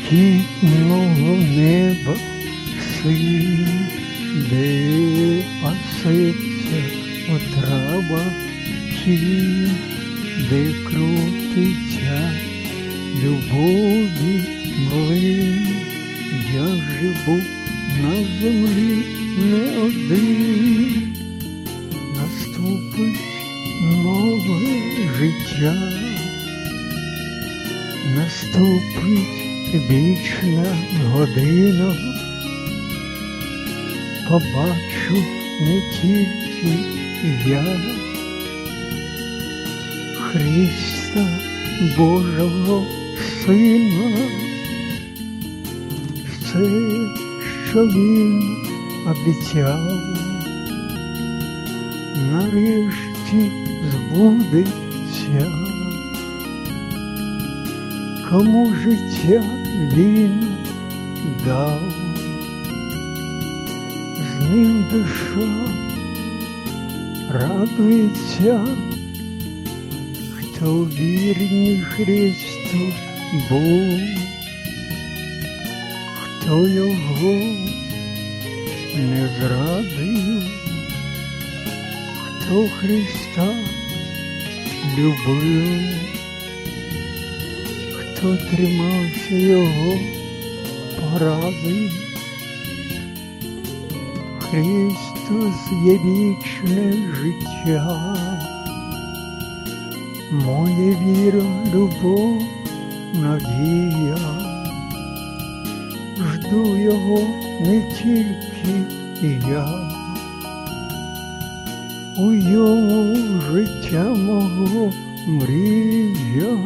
блакитного неба син, де пасеться отрава кінь, де крутиться любові млин. Я живу на землі не один, наступить нове життя, наступить вічна година, побачу не тільки я Христа Божого Сина, все, що Він обіцяв, нарешті збудеться. Кому життя Він дав, з ним душа радується, хто вірний Христу був, хто його не зрадив, хто Христа любив, хто тримався його поради. Христос є вічне життя, моя віра, любов, надія. Жду його не тільки я, у йому життя мого мрія.